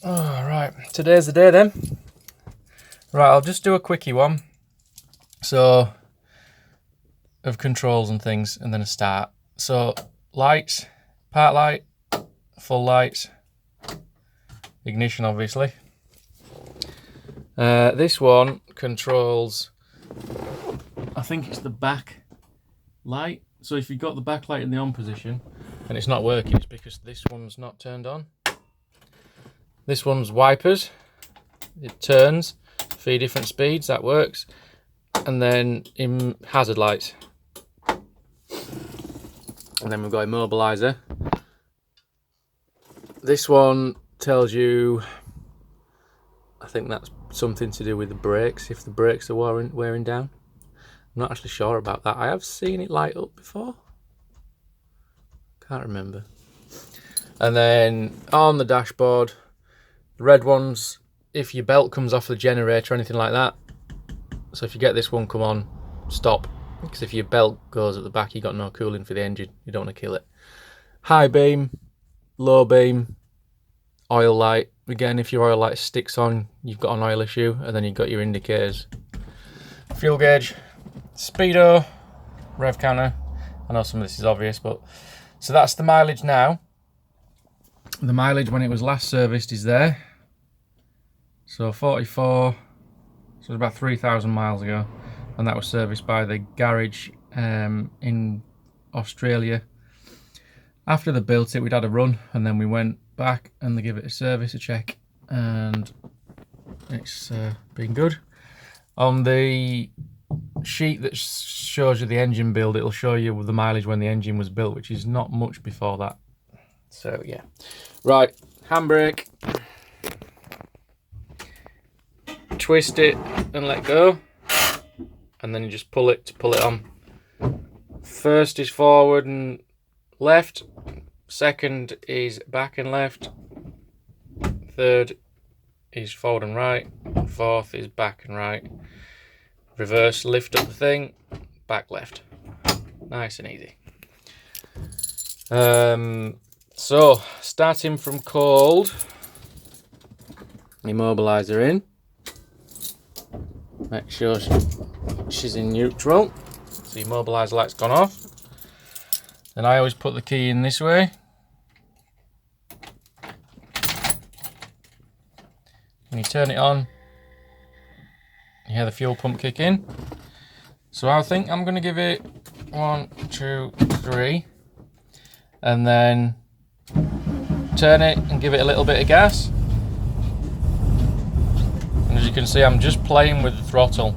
Oh, right, today's the day then. Right, I'll just do a quickie one. So, of controls and things, and then a start. So, lights, part light, full lights, ignition obviously. This one controls, I think it's the back light. So if you've got the back light in the on position and it's not working, it's because this one's not turned on. This one's wipers. It turns 3 different speeds, that works. And then in hazard lights. And then we've got immobilizer. This one tells you, I think that's something to do with the brakes, if the brakes are wearing down. I'm not actually sure about that. I have seen it light up before. Can't remember. And then on the dashboard, the red ones, if your belt comes off the generator or anything like that. So if you get this one come on, stop. Because if your belt goes at the back, you've got no cooling for the engine. You don't want to kill it. High beam, low beam, oil light. Again, if your oil light sticks on, you've got an oil issue. And then you've got your indicators. Fuel gauge, speedo, rev counter. I know some of this is obvious, but... So that's the mileage now. The mileage when it was last serviced is there. So 44, so it was about 3,000 miles ago. And that was serviced by the garage in Australia. After they built it, we'd had a run, and then we went back and they give it a service, a check, and it's been good. On the sheet that shows you the engine build, it'll show you the mileage when the engine was built, which is not much before that. So yeah. Right, handbrake. Twist it and let go. And then you just pull it to pull it on. First is forward and left. Second is back and left. Third is forward and right. Fourth is back and right. Reverse, lift up the thing. Back left. Nice and easy. So, starting from cold. Immobilizer in. Make sure she's in neutral. So your immobilizer light's gone off. Then I always put the key in this way. When you turn it on, you hear the fuel pump kick in. So I think I'm going to give it 1, 2, 3. And then turn it and give it a little bit of gas. And as you can see, I'm just playing with the throttle.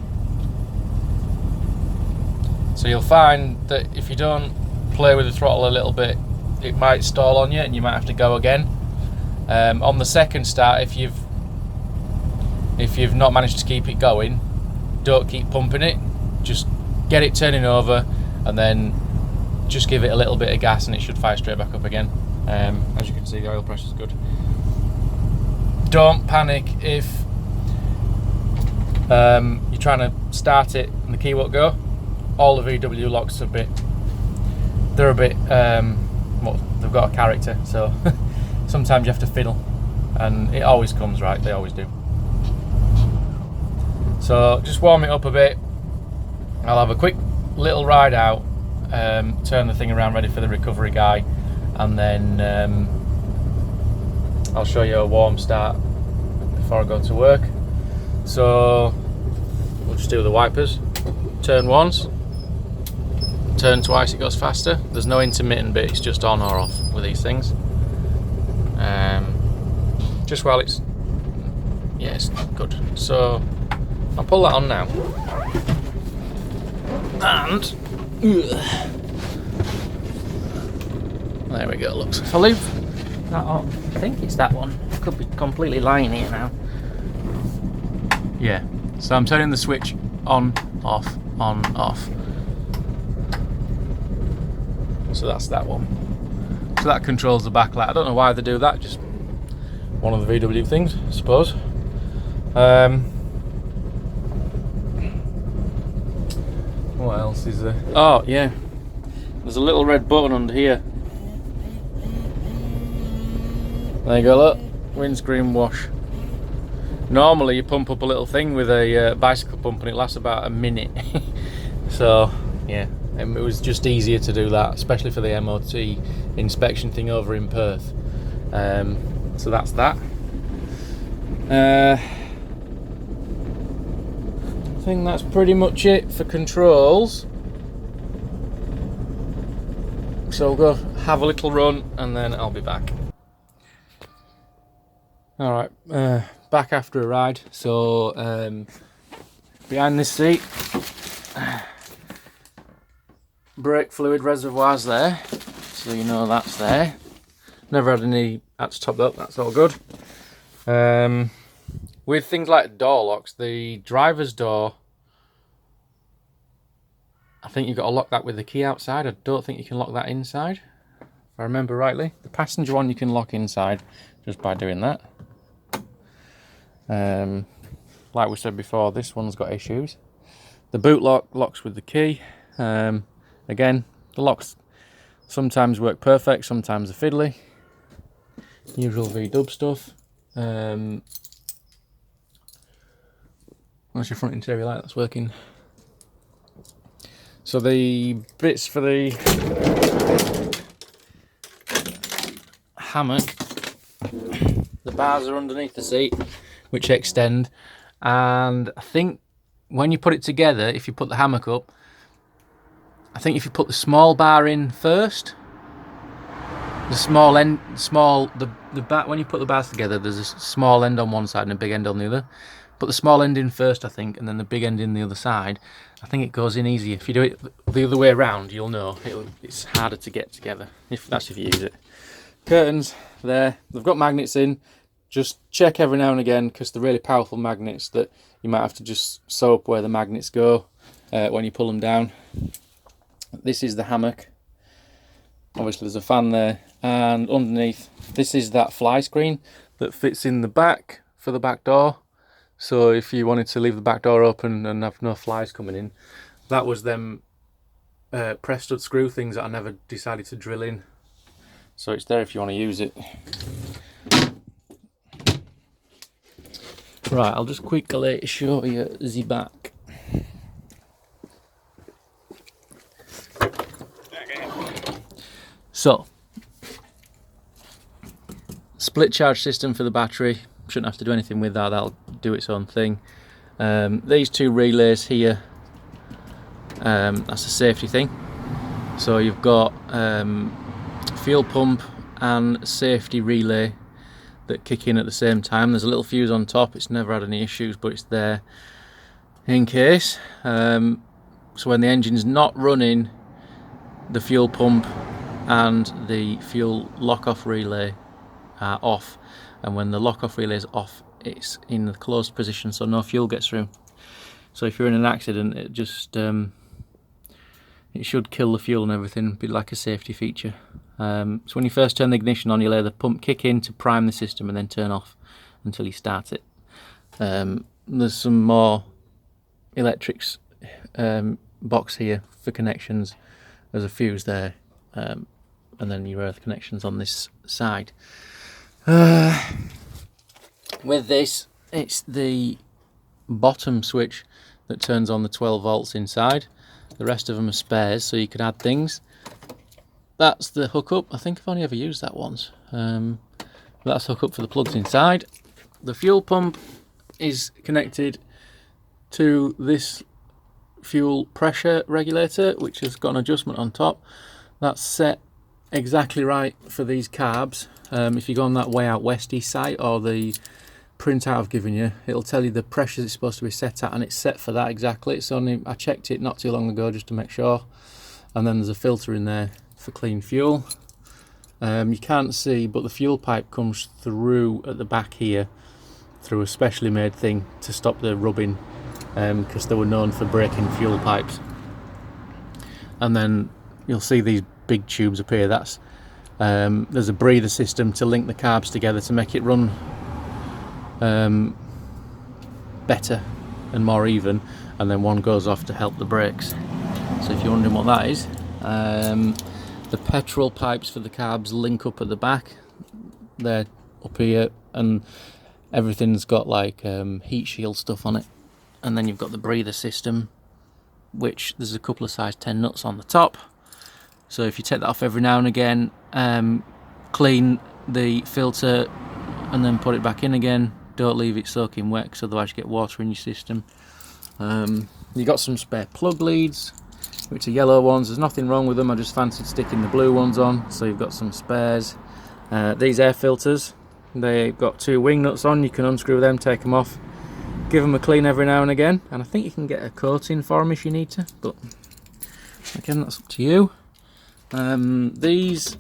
So you'll find that if you don't play with the throttle a little bit, it might stall on you and you might have to go again. On the second start, if you've not managed to keep it going, don't keep pumping it. Just get it turning over and then just give it a little bit of gas and it should fire straight back up again. As you can see, the oil pressure is good. Don't panic if you're trying to start it and the key won't go. All the VW locks they're a bit, well, they've got a character, so sometimes you have to fiddle, and it always comes right, they always do. So just warm it up a bit. I'll have a quick little ride out, turn the thing around ready for the recovery guy, and then I'll show you a warm start before I go to work. So we'll just do the wipers. Turn once, turn twice, it goes faster. There's no intermittent bit, it's just on or off with these things. Just while it's, yeah, it's good. So I'll pull that on now. And there we go, looks. If I leave that on, I think it's that one. I could be completely lying here now. Yeah, so I'm turning the switch on, off, on, off. So that's that one. So that controls the backlight. I don't know why they do that, just one of the VW things, I suppose. What else is there? Oh, yeah. There's a little red button under here. There you go, look. windscreen wash. Normally you pump up a little thing with a bicycle pump and it lasts about a minute. So yeah, it was just easier to do that, especially for the MOT inspection thing over in Perth. So that's that. I think that's pretty much it for controls. So we'll go have a little run and then I'll be back. Alright, back after a ride. So behind this seat, brake fluid reservoirs there, so you know that's there. Never had any had to top that up, that's all good. With things like door locks, the driver's door, I think you've got to lock that with the key outside. I don't think you can lock that inside, if I remember rightly. The passenger one you can lock inside just by doing that. Like we said before, this one's got issues. The boot lock locks with the key. Again, the locks sometimes work perfect, sometimes they're fiddly. Usual V-dub stuff. That's your front interior light that's working. So the bits for the hammock, the bars are underneath the seat, which extend, and I think when you put it together, if you put the hammock up, I think if you put the small bar in first, the small end, the back, when you put the bars together, there's a small end on one side and a big end on the other. Put the small end in first, I think, and then the big end in the other side. I think it goes in easier. If you do it the other way around, you'll know it's harder to get together, if you use it. Curtains there, they've got magnets in. Just check every now and again, because they're really powerful magnets that you might have to just sew up where the magnets go when you pull them down. This is the hammock. Obviously there's a fan there, and underneath this is that fly screen that fits in the back for the back door. So if you wanted to leave the back door open and have no flies coming in, that was them press stud screw things that I never decided to drill in. So it's there if you want to use it. Right, I'll just quickly show you the back. So, split charge system for the battery. Shouldn't have to do anything with that, that'll do its own thing. These two relays here, that's a safety thing. So you've got fuel pump and safety relay that kick in at the same time. There's a little fuse on top, it's never had any issues, but it's there in case. So when the engine's not running, the fuel pump and the fuel lock-off relay are off, and when the lock-off relay is off, it's in the closed position, so no fuel gets through. So if you're in an accident, it just it should kill the fuel and everything, be like a safety feature. So when you first turn the ignition on, you let the pump kick in to prime the system and then turn off until you start it. There's some more electrics box here for connections. There's a fuse there, and then your earth connections on this side. With this, it's the bottom switch that turns on the 12 volts inside. The rest of them are spares, so you can add things. That's the hookup. I think I've only ever used that once. That's hookup for the plugs inside. The fuel pump is connected to this fuel pressure regulator, which has got an adjustment on top. That's set exactly right for these carbs. If you go on that Way Out Westy site or the printout I've given you, it'll tell you the pressures it's supposed to be set at, and it's set for that exactly. It's only, I checked it not too long ago just to make sure. And then there's a filter in there for clean fuel. You can't see, but the fuel pipe comes through at the back here through a specially made thing to stop the rubbing, because they were known for breaking fuel pipes. And then you'll see these big tubes appear. That's there's a breather system to link the carbs together to make it run better and more even, and then one goes off to help the brakes. So if you're wondering what that is, the petrol pipes for the carbs link up at the back. They're up here and everything's got like heat shield stuff on it. And then you've got the breather system, which there's a couple of size 10 nuts on the top. So if you take that off every now and again, clean the filter and then put it back in again. Don't leave it soaking wet, because otherwise you get water in your system. You got some spare plug leads, which are yellow ones. There's nothing wrong with them, I just fancied sticking the blue ones on, so you've got some spares. These air filters, they've got 2 wing nuts on. You can unscrew them, take them off, give them a clean every now and again, and I think you can get a coating for them if you need to, but again, that's up to you. These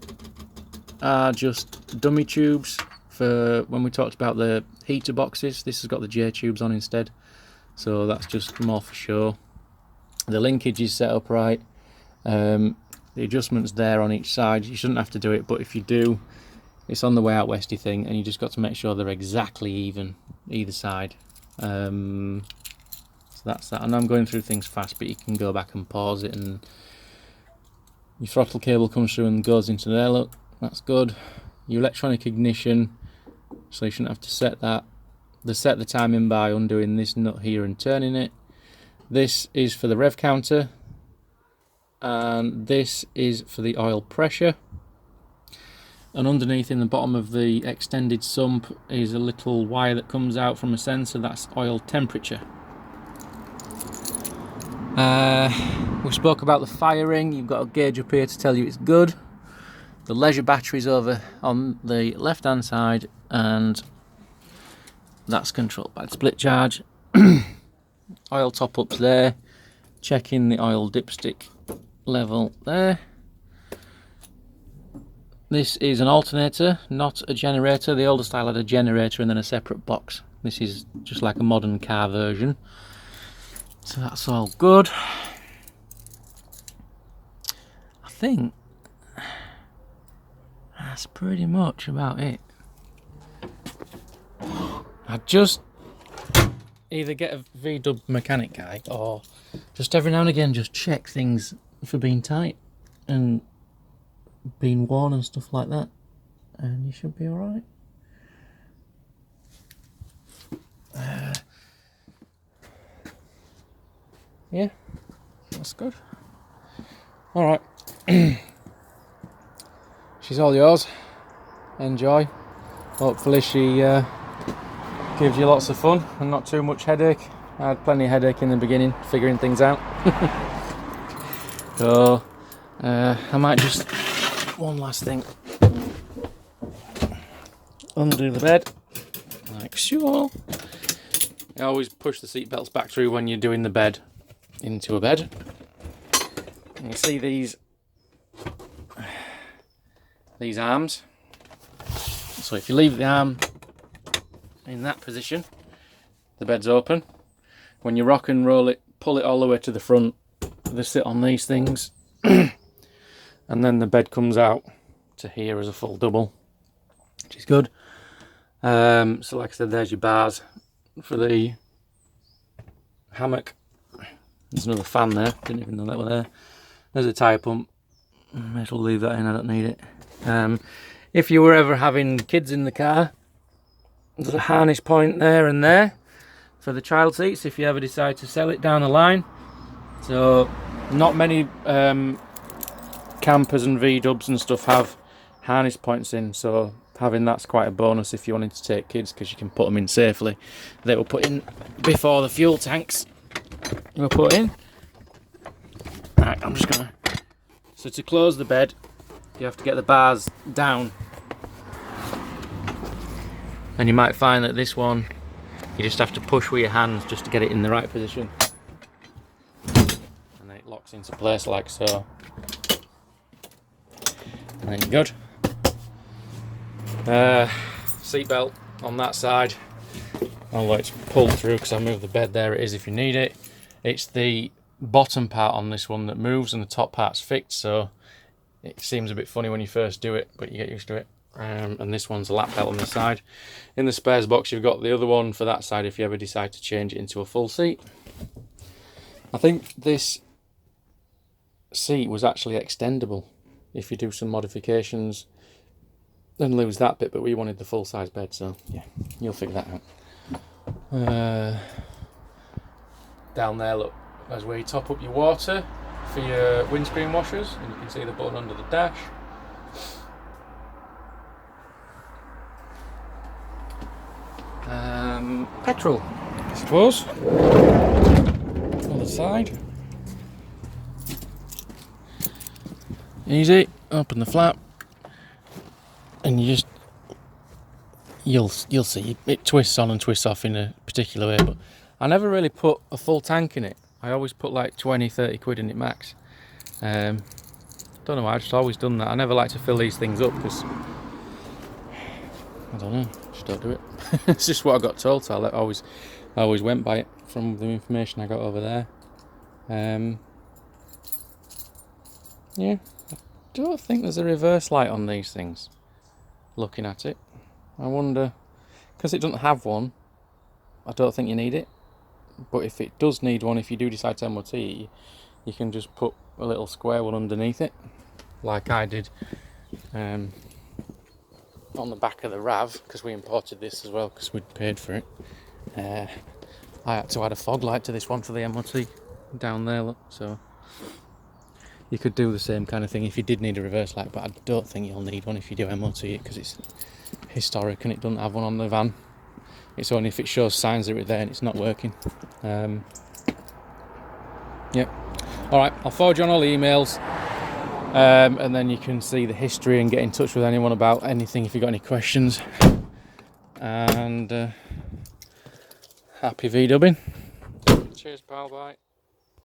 are just dummy tubes for when we talked about the heater boxes. This has got the J tubes on instead, so that's just more for show. The linkage is set up right, the adjustment's there on each side. You shouldn't have to do it, but if you do, it's on the way out westy thing, and you just got to make sure they're exactly even either side. So that's that. And I'm going through things fast, but you can go back and pause it, and your throttle cable comes through and goes into there. Look, that's good. Your electronic ignition, so you shouldn't have to set that. They set the timing by undoing this nut here and turning it. This is for the rev counter, and this is for the oil pressure. And underneath in the bottom of the extended sump is a little wire that comes out from a sensor. That's oil temperature. We spoke about the firing. You've got a gauge up here to tell you it's good. The leisure battery's over on the left hand side, and that's controlled by the split charge. Oil top ups there, checking the oil dipstick level there. This is an alternator, not a generator. The older style had a generator and then a separate box. This is just like a modern car version, so that's all good. I think that's pretty much about it. I'd just either get a V-dub mechanic guy, or just every now and again just check things for being tight and being worn and stuff like that, and you should be alright. Yeah, that's good. Alright. She's all yours. Enjoy. Hopefully she gives you lots of fun and not too much headache. I had plenty of headache in the beginning figuring things out. So I might just, one last thing, undo the bed like so. I always push the seat belts back through when you're doing the bed into a bed. And you see these arms. So if you leave the arm in that position, the bed's open. When you rock and roll it, pull it all the way to the front, they sit on these things, and then the bed comes out to here as a full double, which is good. So like I said, there's your bars for the hammock. There's another fan there, didn't even know that were there. There's a tyre pump. May as well leave that in, I don't need it. If you were ever having kids in the car, there's a harness point there and there for the child seats if you ever decide to sell it down the line. So not many campers and V-dubs and stuff have harness points in, so having that's quite a bonus if you wanted to take kids, because you can put them in safely. They were put in before the fuel tanks were put in. Right, I'm just gonna, so to close the bed you have to get the bars down, and you might find that this one you just have to push with your hands just to get it in the right position, and then it locks into place like so, and then you're good. Seat belt on that side, although it's pulled through because I moved the bed. There it is if you need it. It's the bottom part on this one that moves and the top part's fixed, so it seems a bit funny when you first do it, but you get used to it. And this one's a lap belt on the side. In the spares box you've got the other one for that side if you ever decide to change it into a full seat. I think this seat was actually extendable if you do some modifications. then lose that bit, but we wanted the full size bed, so yeah, you'll figure that out. Down there, look, that's where you top up your water for your windscreen washers, and you can see the button under the dash. Petrol, I suppose. Other side. Easy, open the flap, and you'll see it twists on and twists off in a particular way, but I never really put a full tank in it. I always put like 20-30 quid in it max. Don't know why, I've just always done that. I never like to fill these things up because I don't know, just don't do it. It's just what I got told, so I always went by it from the information I got over there. Yeah, I don't think there's a reverse light on these things. Looking at it, I wonder, because it doesn't have one, I don't think you need it. But if it does need one, if you do decide to MOT, you can just put a little square one underneath it, like I did on the back of the RAV, because we imported this as well because we'd paid for it. I had to add a fog light to this one for the MOT down there, look, so you could do the same kind of thing if you did need a reverse light, but I don't think you'll need one if you do MOT it, because it's historic and it doesn't have one on the van. It's only if it shows signs of it there and it's not working. Yep. Alright, I'll forward you on all the emails, and then you can see the history and get in touch with anyone about anything if you've got any questions. And happy V-dubbing. Cheers, pal, bye.